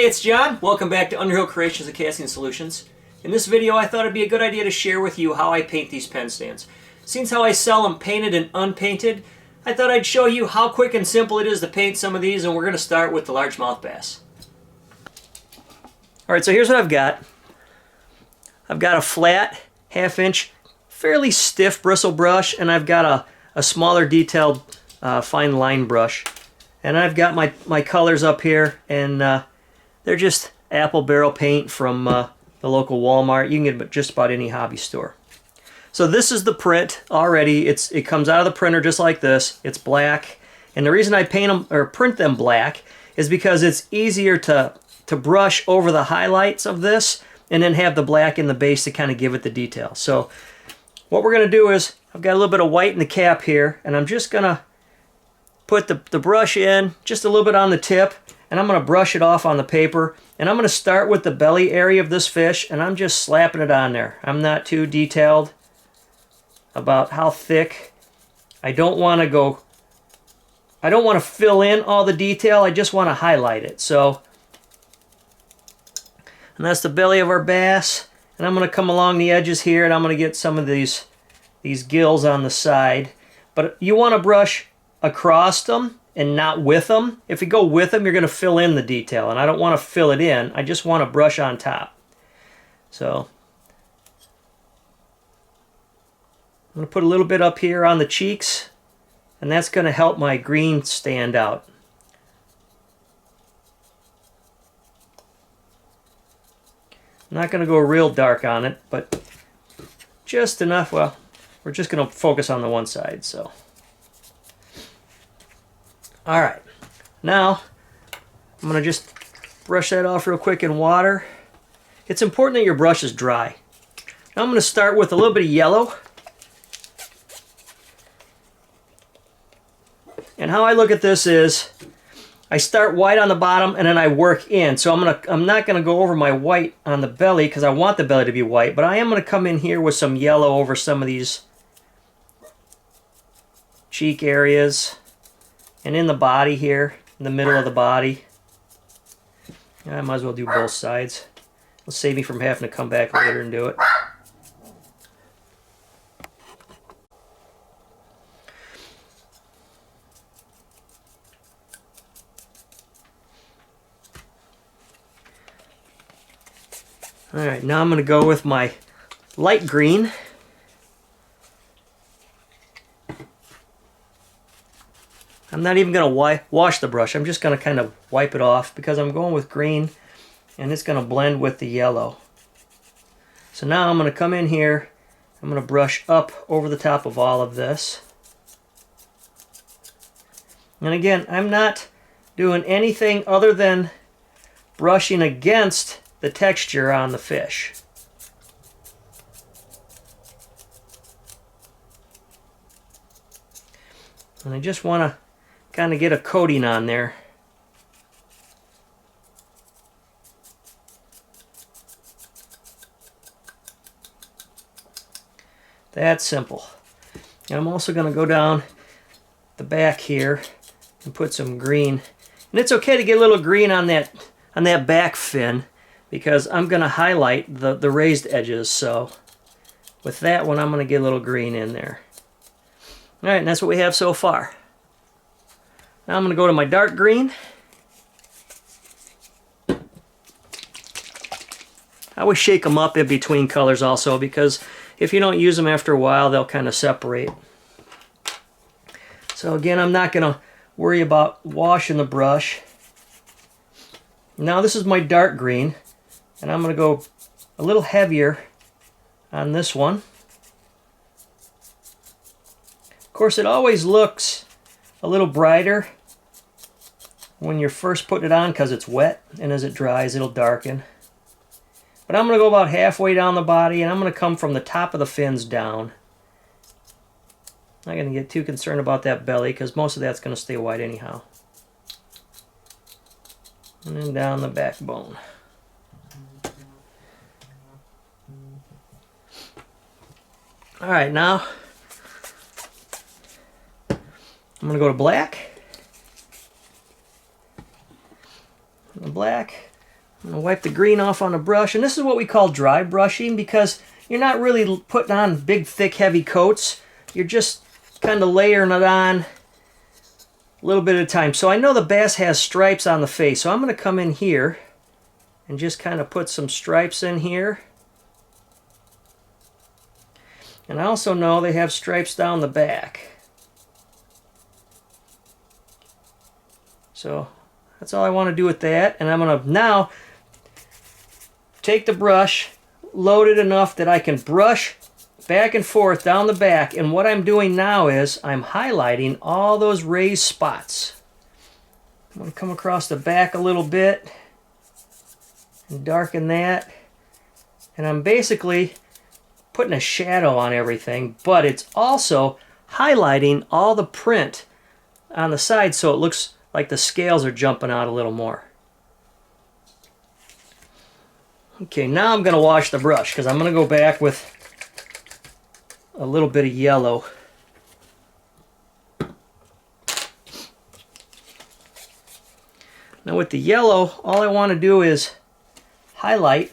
it's John. Welcome back to Underhill Creations and Casting Solutions. In this video, I thought it'd be a good idea to share with you how I paint these pen stands. Since how I sell them painted and unpainted, I thought I'd show you how quick and simple it is to paint some of these, and we're going to start with the largemouth bass. Alright, so here's what I've got. I've got a flat, half-inch, fairly stiff bristle brush, and I've got a smaller detailed fine line brush. And I've got my colors up here, and they're just apple barrel paint from the local Walmart. You can get it at just about any hobby store. So this is the print already. It comes out of the printer just like this. It's black, and the reason I paint them or print them black is because it's easier to brush over the highlights of this and then have the black in the base to kind of give it the detail. So what we're going to do is, I've got a little bit of white in the cap here, and I'm just going to put the brush in just a little bit on the tip, and I'm going to brush it off on the paper, and I'm going to start with the belly area of this fish, and I'm just slapping it on there. I'm not too detailed about how thick. I don't want to fill in all the detail, I just want to highlight it. So, and that's the belly of our bass, and I'm going to come along the edges here, and I'm going to get some of these gills on the side. But you want to brush across them and not with them. If you go with them, you're going to fill in the detail, and I don't want to fill it in. I just want to brush on top. So I'm going to put a little bit up here on the cheeks, and that's going to help my green stand out. I'm not going to go real dark on it, but just enough. Well, we're just going to focus on the one side. So, all right, now I'm going to just brush that off real quick in water. It's important that your brush is dry. Now I'm going to start with a little bit of yellow. And how I look at this is, I start white on the bottom and then I work in. So I'm not going to go over my white on the belly because I want the belly to be white, but I am going to come in here with some yellow over some of these cheek areas and in the body here, in the middle of the body. I might as well do both sides. It'll save me from having to come back later and do it. Alright, now I'm going to go with my light green. I'm not even going to wash the brush. I'm just going to kind of wipe it off because I'm going with green and it's going to blend with the yellow. So now I'm going to come in here. I'm going to brush up over the top of all of this. And again, I'm not doing anything other than brushing against the texture on the fish. And I just want to kind of get a coating on there. That's simple. And I'm also going to go down the back here and put some green. And it's okay to get a little green on that back fin, because I'm going to highlight the raised edges. So with that one, I'm going to get a little green in there. All right, and that's what we have so far. Now I'm going to go to my dark green. I always shake them up in between colors also, because if you don't use them after a while, they'll kind of separate. So again, I'm not going to worry about washing the brush. Now this is my dark green, and I'm going to go a little heavier on this one. Of course, it always looks a little brighter when you're first putting it on because it's wet, and as it dries, it'll darken. But I'm going to go about halfway down the body, and I'm going to come from the top of the fins down. I'm not going to get too concerned about that belly because most of that's going to stay white anyhow. And then down the backbone. All right, now I'm going to go to black. The black, I'm going to wipe the green off on the brush, and this is what we call dry brushing because you're not really putting on big, thick, heavy coats. You're just kind of layering it on a little bit at a time. So I know the bass has stripes on the face, so I'm going to come in here and just kind of put some stripes in here. And I also know they have stripes down the back. So that's all I want to do with that. And I'm going to now take the brush, load it enough that I can brush back and forth down the back. And what I'm doing now is I'm highlighting all those raised spots. I'm going to come across the back a little bit and darken that. And I'm basically putting a shadow on everything, but it's also highlighting all the print on the side so it looks like the scales are jumping out a little more. Okay, now I'm going to wash the brush because I'm going to go back with a little bit of yellow. Now with the yellow, all I want to do is highlight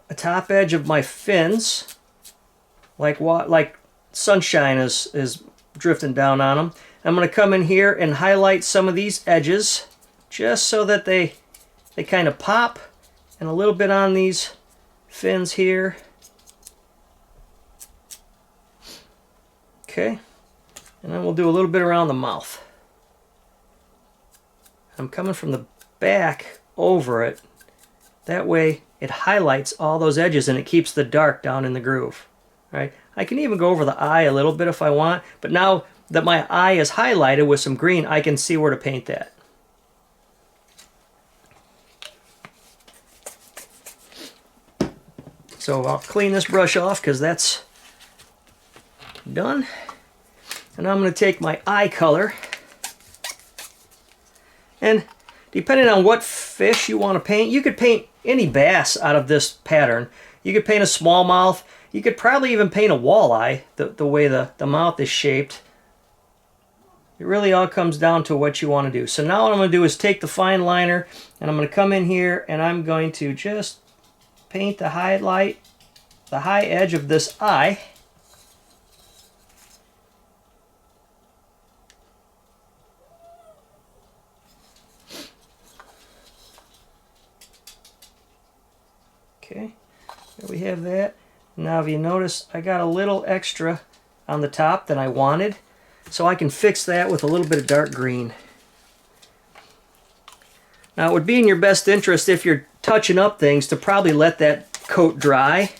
the top edge of my fins, like sunshine is drifting down on them. I'm going to come in here and highlight some of these edges just so that they kind of pop, and a little bit on these fins here. Okay, and then we'll do a little bit around the mouth. I'm coming from the back over it. That way it highlights all those edges and it keeps the dark down in the groove. All right, I can even go over the eye a little bit if I want, but now that my eye is highlighted with some green, I can see where to paint that. So I'll clean this brush off because that's done. And I'm going to take my eye color, and depending on what fish you want to paint, you could paint any bass out of this pattern. You could paint a smallmouth. You could probably even paint a walleye, the way the mouth is shaped. It really all comes down to what you want to do. So now what I'm going to do is take the fine liner, and I'm going to come in here and I'm going to just paint the high edge of this eye. Okay, there we have that. Now if you notice, I got a little extra on the top than I wanted, so I can fix that with a little bit of dark green. Now it would be in your best interest if you're touching up things to probably let that coat dry.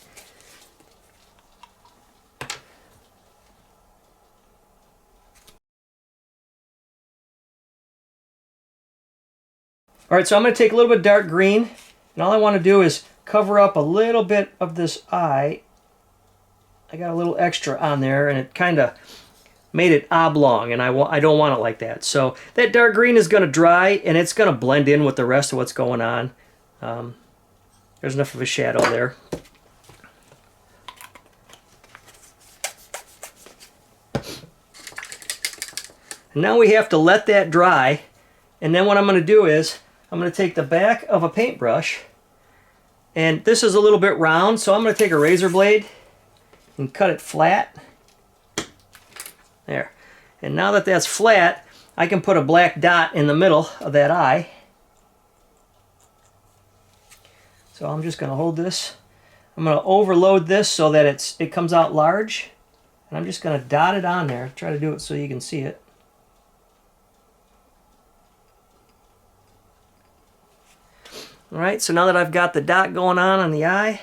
Alright, so I'm going to take a little bit of dark green, and all I want to do is cover up a little bit of this eye. I got a little extra on there, and it kind of made it oblong, and I don't want it like that. So that dark green is going to dry, and it's going to blend in with the rest of what's going on. There's enough of a shadow there. And now we have to let that dry, and then what I'm going to do is I'm going to take the back of a paintbrush, and this is a little bit round, so I'm going to take a razor blade and cut it flat. There. And now that that's flat, I can put a black dot in the middle of that eye. So I'm just going to hold this. I'm going to overload this so that it comes out large. And I'm just going to dot it on there. Try to do it so you can see it. Alright, so now that I've got the dot going on the eye,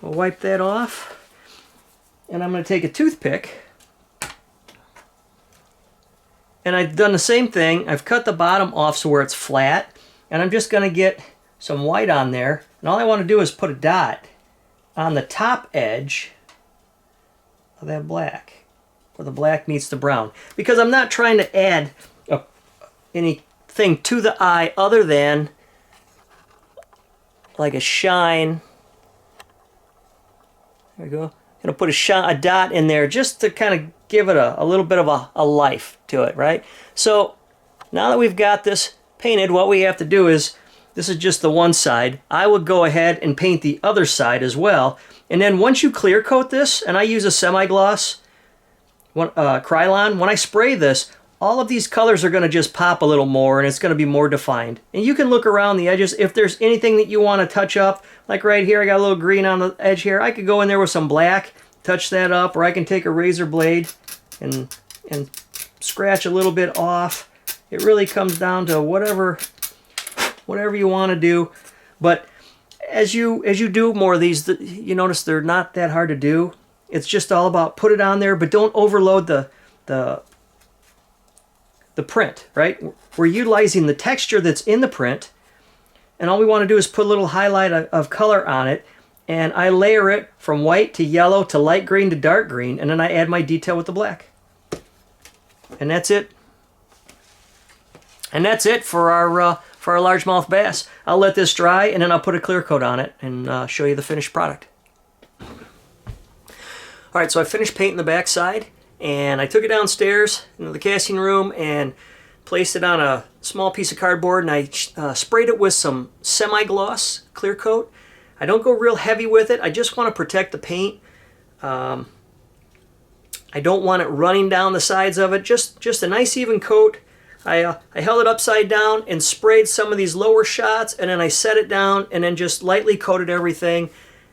we'll wipe that off. And I'm going to take a toothpick. And I've done the same thing. I've cut the bottom off so where it's flat. And I'm just going to get some white on there. And all I want to do is put a dot on the top edge of that black, where the black meets the brown. Because I'm not trying to add anything to the eye other than like a shine. There we go. I'm going to put a dot in there just to kind of give it a little bit of a life to it, right? So now that we've got this painted, what we have to do is, this is just the one side. I would go ahead and paint the other side as well. And then once you clear coat this, and I use a semi-gloss Krylon, when I spray this, all of these colors are going to just pop a little more and it's going to be more defined. And you can look around the edges. If there's anything that you want to touch up, like right here, I got a little green on the edge here. I could go in there with some black, touch that up, or I can take a razor blade and scratch a little bit off. It really comes down to whatever you want to do. But as you do more of these, you notice they're not that hard to do. It's just all about put it on there, but don't overload the print, right? We're utilizing the texture that's in the print, and all we want to do is put a little highlight of color on it, and I layer it from white to yellow to light green to dark green, and then I add my detail with the black. And that's it. And that's it for our largemouth bass. I'll let this dry, and then I'll put a clear coat on it and show you the finished product. All right, so I finished painting the back side, and I took it downstairs into the casting room and placed it on a small piece of cardboard, and I sprayed it with some semi-gloss clear coat. I don't go real heavy with it. I just want to protect the paint. I don't want it running down the sides of it. Just a nice even coat. I held it upside down and sprayed some of these lower shots, and then I set it down and then just lightly coated everything.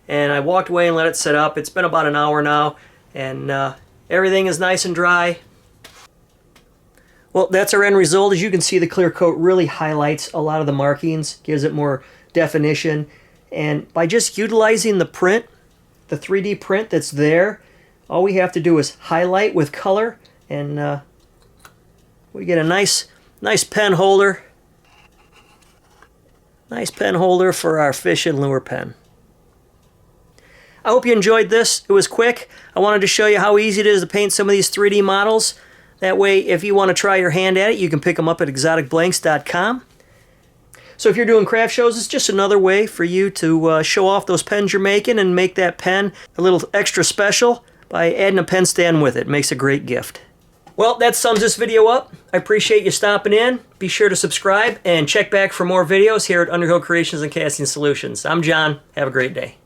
And I walked away and let it set up. It's been about an hour now, and everything is nice and dry. Well, that's our end result. As you can see, the clear coat really highlights a lot of the markings, gives it more definition. And by just utilizing the print, the 3D print that's there, all we have to do is highlight with color, and we get a nice pen holder. Nice pen holder for our fish and lure pen. I hope you enjoyed this. It was quick. I wanted to show you how easy it is to paint some of these 3D models. That way, if you want to try your hand at it, you can pick them up at exoticblanks.com. So if you're doing craft shows, it's just another way for you to show off those pens you're making and make that pen a little extra special by adding a pen stand with it. It makes a great gift. Well, that sums this video up. I appreciate you stopping in. Be sure to subscribe and check back for more videos here at Underhill Creations and Casting Solutions. I'm John. Have a great day.